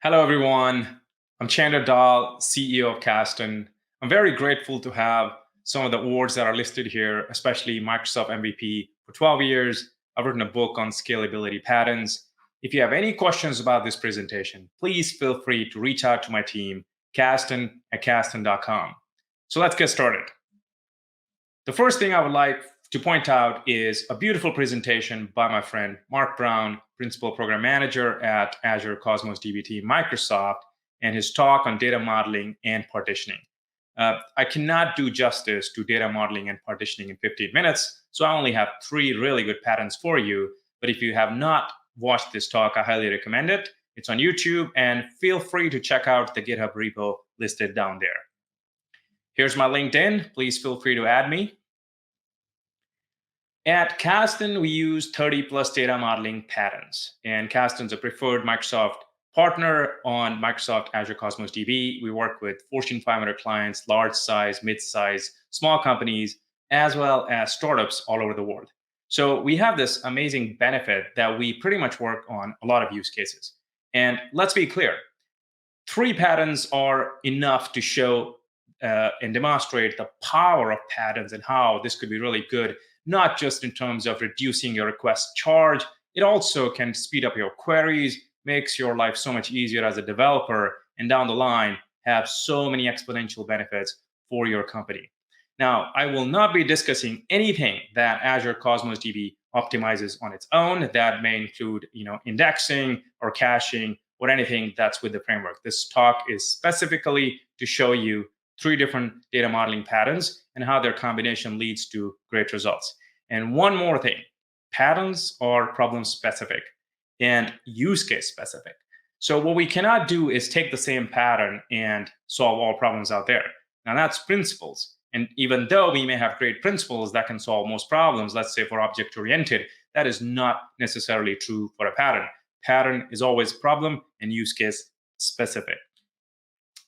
Hello, everyone. I'm Chandra Dal, CEO of Kasten. I'm very grateful to have some of the awards that are listed here, especially Microsoft MVP for 12 years. I've written a book on scalability patterns. If you have any questions about this presentation, please feel free to reach out to my team, Kasten@kasten.com. So let's get started. The first thing I would like to point out is a beautiful presentation by my friend Mark Brown, Principal Program Manager at Azure Cosmos DB Microsoft, and his talk on data modeling and partitioning. I cannot do justice to data modeling and partitioning in 15 minutes, so I only have three really good patterns for you. But if you have not watched this talk, I highly recommend it. It's on YouTube, and feel free to check out the GitHub repo listed down there. Here's my LinkedIn. Please feel free to add me. At Kasten, we use 30 plus data modeling patterns, and Kasten's a preferred Microsoft partner on Microsoft Azure Cosmos DB. We work with Fortune 500 clients, large size, mid size, small companies, as well as startups all over the world. So we have this amazing benefit that we pretty much work on a lot of use cases. And let's be clear, three patterns are enough to show and demonstrate the power of patterns and how this could be really good, not just in terms of reducing your request charge. It also can speed up your queries, makes your life so much easier as a developer, and down the line have so many exponential benefits for your company. Now, I will not be discussing anything that Azure Cosmos DB optimizes on its own. That may include, indexing or caching or anything that's with the framework. This talk is specifically to show you three different data modeling patterns and how their combination leads to great results. And one more thing, patterns are problem specific and use case specific. So what we cannot do is take the same pattern and solve all problems out there. Now that's principles. And even though we may have great principles that can solve most problems, let's say for object oriented, that is not necessarily true for a pattern. Pattern is always problem and use case specific.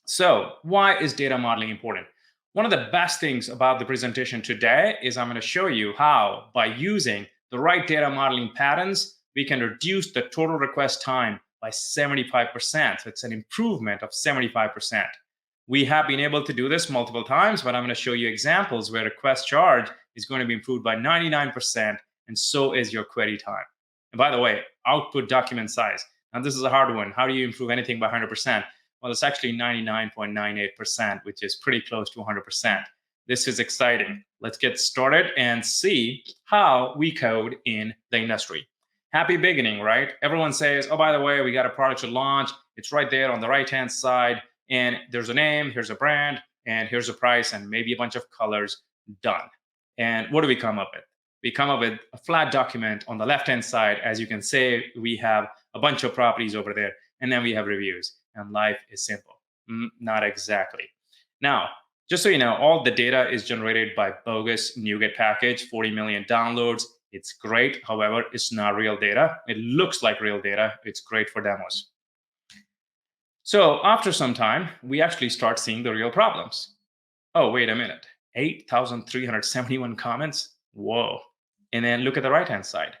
So why is data modeling important? One of the best things about the presentation today is I'm going to show you how, by using the right data modeling patterns, we can reduce the total request time by 75%. So it's an improvement of 75%. We have been able to do this multiple times, but I'm going to show you examples where request charge is going to be improved by 99%, and so is your query time. And by the way, output document size. Now, this is a hard one. How do you improve anything by 100%? Well, it's actually 99.98%, which is pretty close to 100%. This is exciting. Let's get started and see how we code in the industry. Happy beginning, right? Everyone says, oh, by the way, we got a product to launch. It's right there on the right-hand side. And there's a name, here's a brand, and here's a price, and maybe a bunch of colors. Done. And what do we come up with? We come up with a flat document on the left-hand side. As you can see, we have a bunch of properties over there, and then we have reviews. And life is simple. Not exactly. Now, just so you know, all the data is generated by bogus NuGet package, 40 million downloads. It's great. However, it's not real data. It looks like real data. It's great for demos. So after some time, we actually start seeing the real problems. Oh, wait a minute. 8,371 comments? Whoa. And then look at the right-hand side.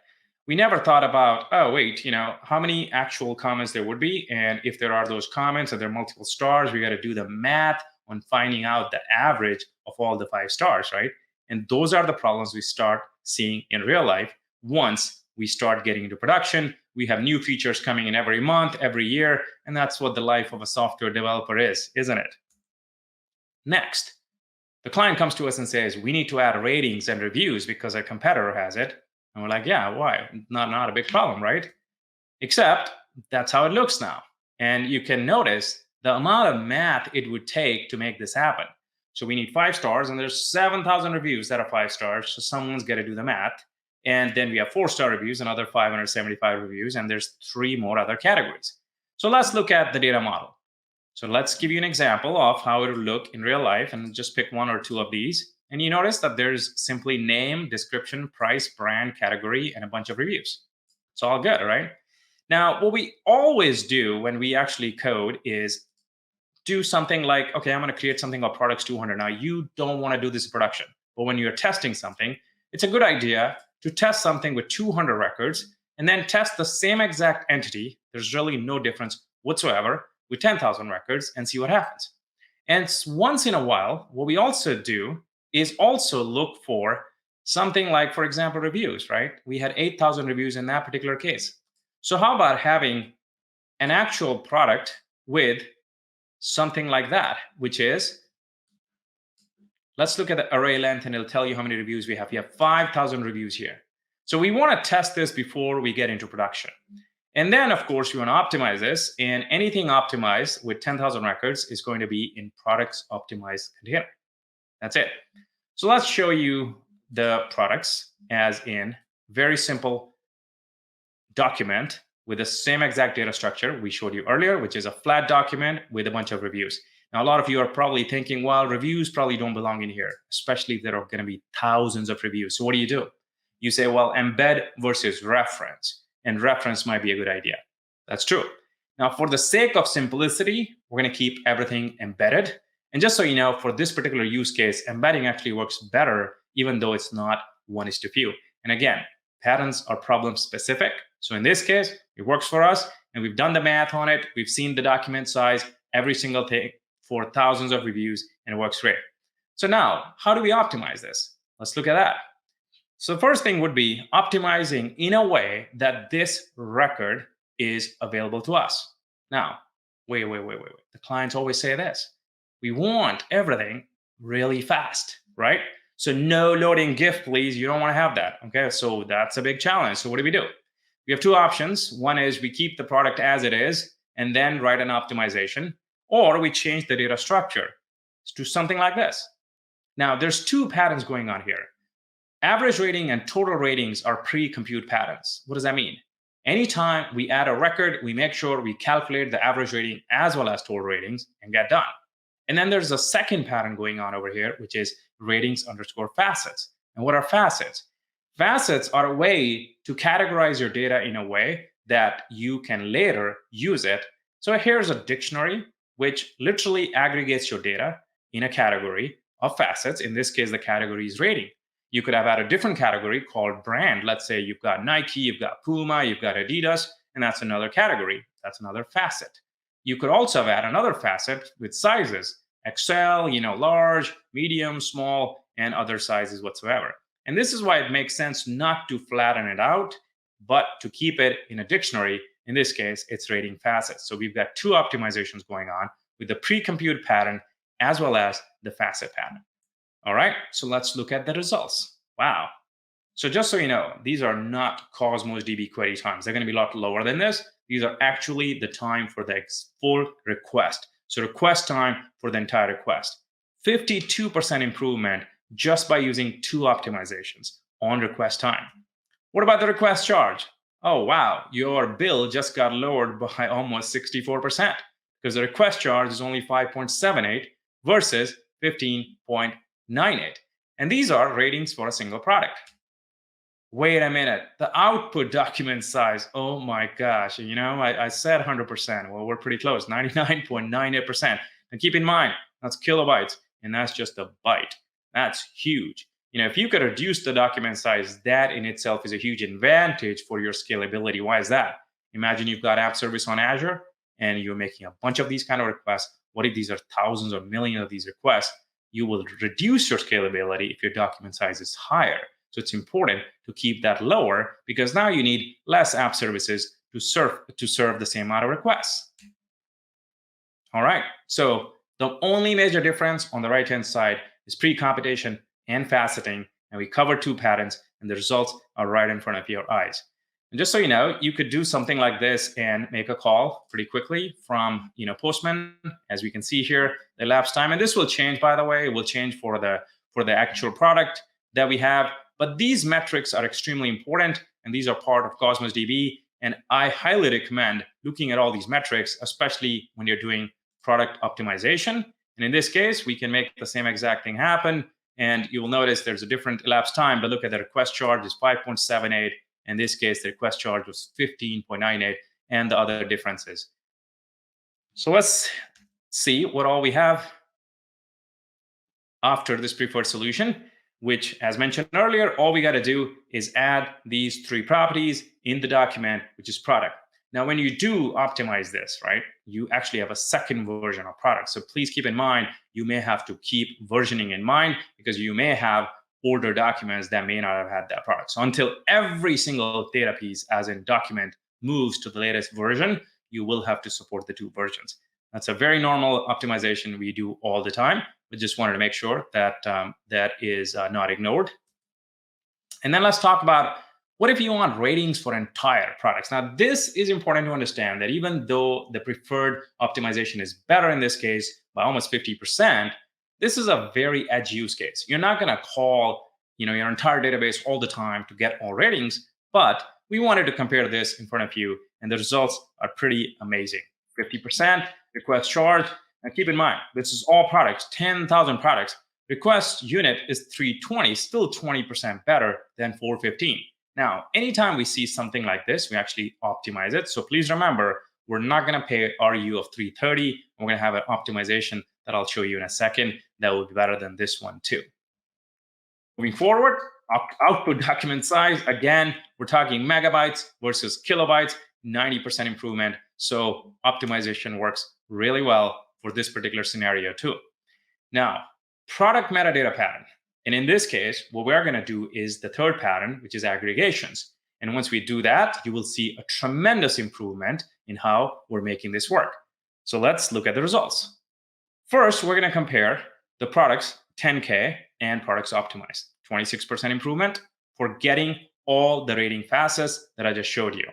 We never thought about, oh, wait, how many actual comments there would be. And if there are those comments and there are multiple stars, we got to do the math on finding out the average of all the 5 stars, right? And those are the problems we start seeing in real life once we start getting into production. We have new features coming in every month, every year, and that's what the life of a software developer is, isn't it? Next, the client comes to us and says, we need to add ratings and reviews because a competitor has it. And we're like, yeah, why? Not a big problem, right? Except that's how it looks now. And you can notice the amount of math it would take to make this happen. So we need 5 stars, and there's 7,000 reviews that are 5 stars. So someone's got to do the math. And then we have 4-star reviews, another 575 reviews, and there's 3 more other categories. So let's look at the data model. So let's give you an example of how it would look in real life, and just pick 1 or 2 of these. And you notice that there's simply name, description, price, brand, category, and a bunch of reviews. It's all good, right? Now, what we always do when we actually code is do something like, okay, I'm going to create something called products 200. Now, you don't want to do this in production, but when you're testing something, it's a good idea to test something with 200 records and then test the same exact entity. There's really no difference whatsoever with 10,000 records and see what happens. And once in a while, what we also do is also look for something like, for example, reviews, right? We had 8,000 reviews in that particular case. So how about having an actual product with something like that, which is, let's look at the array length and it'll tell you how many reviews we have. We have 5,000 reviews here. So we want to test this before we get into production. And then, of course, we want to optimize this. And anything optimized with 10,000 records is going to be in products optimized container. That's it. So let's show you the products as in very simple document with the same exact data structure we showed you earlier, which is a flat document with a bunch of reviews. Now, a lot of you are probably thinking, well, reviews probably don't belong in here, especially if there are going to be thousands of reviews. So what do? You say, well, embed versus reference, and reference might be a good idea. That's true. Now, for the sake of simplicity, we're going to keep everything embedded. And just so you know, for this particular use case, embedding actually works better, even though it's not one-to-few. And again, patterns are problem specific. So in this case, it works for us, and we've done the math on it. We've seen the document size, every single thing for thousands of reviews, and it works great. So now, how do we optimize this? Let's look at that. So the first thing would be optimizing in a way that this record is available to us. Now, wait. The clients always say this. We want everything really fast, right? So no loading GIF, please. You don't want to have that. Okay, so that's a big challenge. So what do? We have two options. One is we keep the product as it is and then write an optimization, or we change the data structure to something like this. Now, there's two patterns going on here. Average rating and total ratings are pre-compute patterns. What does that mean? Anytime we add a record, we make sure we calculate the average rating as well as total ratings and get done. And then there's a second pattern going on over here, which is ratings underscore facets. And what are facets? Facets are a way to categorize your data in a way that you can later use it. So here's a dictionary, which literally aggregates your data in a category of facets. In this case, the category is rating. You could have had a different category called brand. Let's say you've got Nike, you've got Puma, you've got Adidas, and that's another category. That's another facet. You could also have had another facet with sizes, XL, large, medium, small, and other sizes whatsoever. And this is why it makes sense not to flatten it out, but to keep it in a dictionary. In this case, it's rating facets. So we've got two optimizations going on with the pre-compute pattern as well as the facet pattern. All right, so let's look at the results. Wow. So just so you know, these are not Cosmos DB query times. They're going to be a lot lower than this. These are actually the time for the full request. So request time for the entire request. 52% improvement just by using two optimizations on request time. What about the request charge? Oh, wow, your bill just got lowered by almost 64% because the request charge is only 5.78 versus 15.98. And these are ratings for a single product. Wait a minute, the output document size, oh my gosh, I said 100%. Well, we're pretty close, 99.98%. And keep in mind, that's kilobytes, and that's just a byte. That's huge. If you could reduce the document size, that in itself is a huge advantage for your scalability. Why is that? Imagine you've got app service on Azure and you're making a bunch of these kind of requests. What if these are thousands or millions of these requests? You will reduce your scalability if your document size is higher. So it's important to keep that lower because now you need less app services to serve the same amount of requests. All right. So the only major difference on the right-hand side is pre-computation and faceting. And we covered two patterns, and the results are right in front of your eyes. And just so you know, you could do something like this and make a call pretty quickly from Postman, as we can see here, the elapsed time. And this will change, by the way. It will change for the actual product that we have. But these metrics are extremely important, and these are part of Cosmos DB. And I highly recommend looking at all these metrics, especially when you're doing product optimization. And in this case, we can make the same exact thing happen. And you will notice there's a different elapsed time, but look at the request charge is 5.78. In this case, the request charge was 15.98 and the other differences. So let's see what all we have after this preferred solution, which, as mentioned earlier, all we got to do is add these three properties in the document, which is product. Now, when you do optimize this, right, you actually have a second version of product. So please keep in mind, you may have to keep versioning in mind because you may have older documents that may not have had that product. So until every single data piece, as in document, moves to the latest version, you will have to support the two versions. That's a very normal optimization we do all the time. We just wanted to make sure that that is not ignored. And then let's talk about what if you want ratings for entire products. Now, this is important to understand that even though the preferred optimization is better in this case by almost 50%, this is a very edge use case. You're not going to call your entire database all the time to get all ratings, but we wanted to compare this in front of you, and the results are pretty amazing. 50% request charge. Now, keep in mind, this is all products, 10,000 products. Request unit is 320, still 20% better than 415. Now, anytime we see something like this, we actually optimize it. So please remember, we're not going to pay RU of 330. We're going to have an optimization that I'll show you in a second that will be better than this one too. Moving forward, output document size. Again, we're talking megabytes versus kilobytes, 90% improvement. So optimization works really well for this particular scenario too. Now, product metadata pattern. And in this case, what we're going to do is the third pattern, which is aggregations. And once we do that, you will see a tremendous improvement in how we're making this work. So let's look at the results. First, we're going to compare the products 10K and products optimized. 26% improvement for getting all the rating facets that I just showed you.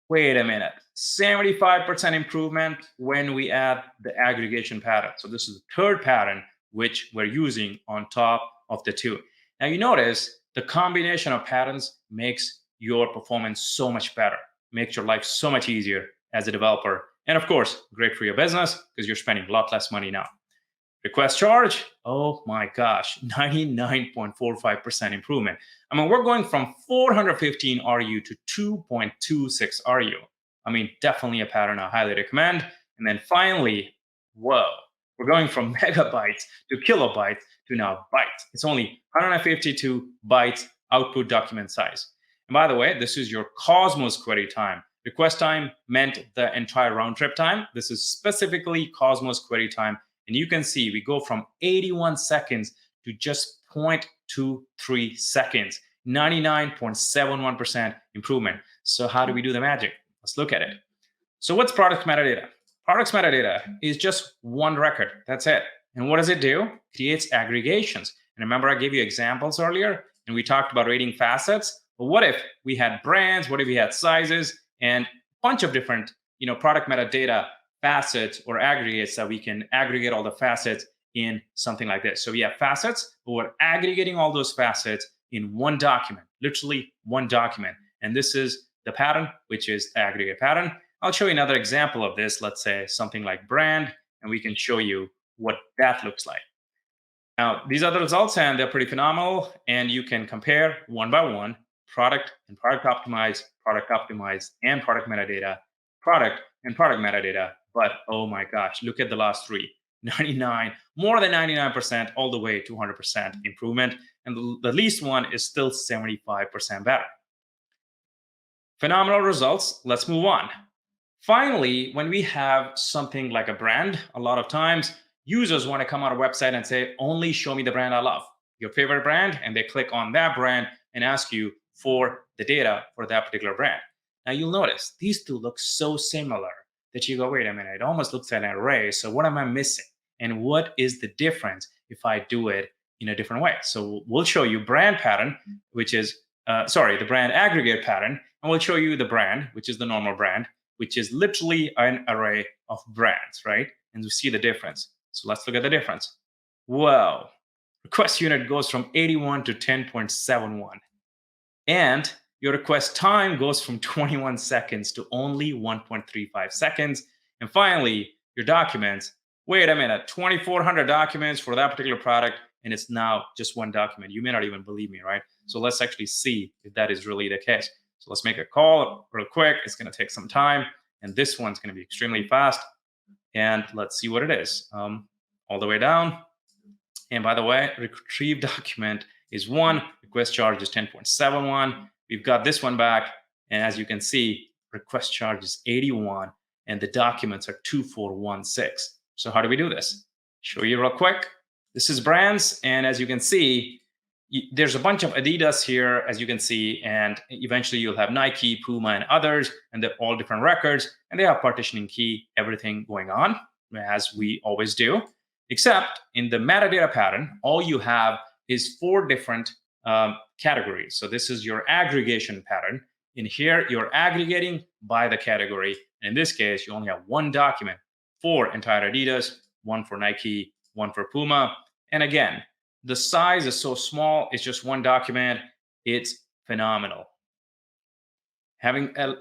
Wait a minute, 75% improvement when we add the aggregation pattern. So this is the third pattern which we're using on top of the two. Now you notice the combination of patterns makes your performance so much better, makes your life so much easier as a developer. And of course, great for your business because you're spending a lot less money now. Request charge, oh my gosh, 99.45% improvement. I mean, we're going from 415 RU to 2.26 RU. I mean, definitely a pattern I highly recommend. And then finally, whoa, we're going from megabytes to kilobytes to now bytes. It's only 152 bytes output document size. And by the way, this is your Cosmos query time. Request time meant the entire round trip time. This is specifically Cosmos query time. And you can see we go from 81 seconds to just 0.23 seconds, 99.71% improvement. So how do we do the magic? Let's look at it. So what's product metadata? Products metadata is just one record. That's it. And what does it do? It creates aggregations. And remember, I gave you examples earlier, and we talked about rating facets. But what if we had brands? What if we had sizes and a bunch of different, product metadata facets or aggregates that we can aggregate all the facets in something like this. So we have facets, but we're aggregating all those facets in one document, literally one document. And this is the pattern, which is the aggregate pattern. I'll show you another example of this. Let's say something like brand, and we can show you what that looks like. Now, these are the results, and they're pretty phenomenal. And you can compare one by one product and product optimized, and product metadata, product and product metadata. But oh my gosh, look at the last three. 99, more than 99%, all the way to 100% improvement. And the least one is still 75% better. Phenomenal results. Let's move on. Finally, when we have something like a brand, a lot of times users want to come on a website and say, only show me the brand I love, your favorite brand, and they click on that brand and ask you for the data for that particular brand. Now you'll notice these two look so similar that you go, wait a minute, it almost looks like an array. So what am I missing? And what is the difference if I do it in a different way? So we'll show you brand pattern, which is, the brand aggregate pattern, and we'll show you the brand, which is the normal brand, which is literally an array of brands, right? And we see the difference. So let's look at the difference. Whoa, request unit goes from 81 to 10.71. And your request time goes from 21 seconds to only 1.35 seconds. And finally, your documents, wait a minute, 2,400 documents for that particular product, and it's now just one document. You may not even believe me, right? So let's actually see if that is really the case. So let's make a call real quick. It's going to take some time, and this one's going to be extremely fast. And let's see what it is. All the way down. And by the way, retrieve document is 1, request charge is 10.71. We've got this one back, and as you can see, request charge is 81, and the documents are 2416. So how do we do this? Show you real quick. This is brands, and as you can see, there's a bunch of Adidas here, as you can see, and eventually you'll have Nike, Puma, and others, and they're all different records, and they have partitioning key, everything going on, as we always do. Except in the metadata pattern, all you have is 4 different categories. So this is your aggregation pattern. In here, you're aggregating by the category. In this case, you only have 1 document for entire Adidas, 1 for Nike, 1 for Puma. And again, the size is so small, it's just 1 document. It's phenomenal.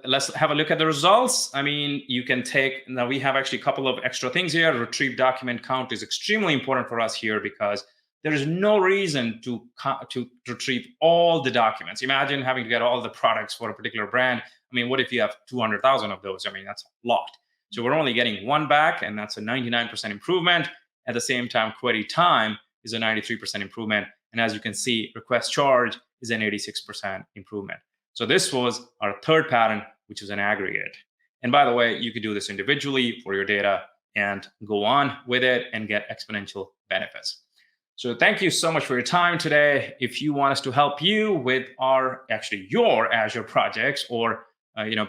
Let's have a look at the results. I mean, you can take, now we have actually a couple of extra things here. Retrieve document count is extremely important for us here because there is no reason to retrieve all the documents. Imagine having to get all the products for a particular brand. I mean, what if you have 200,000 of those? I mean, that's a lot. So we're only getting 1 back, and that's a 99% improvement. At the same time, query time is a 93% improvement. And as you can see, request charge is an 86% improvement. So this was our third pattern, which is an aggregate. And by the way, you could do this individually for your data and go on with it and get exponential benefits. So thank you so much for your time today. If you want us to help you with your Azure projects or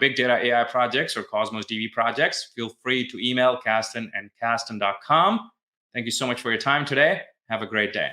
big data AI projects or Cosmos DB projects, feel free to email Kasten and kasten.com. Thank you so much for your time today. Have a great day.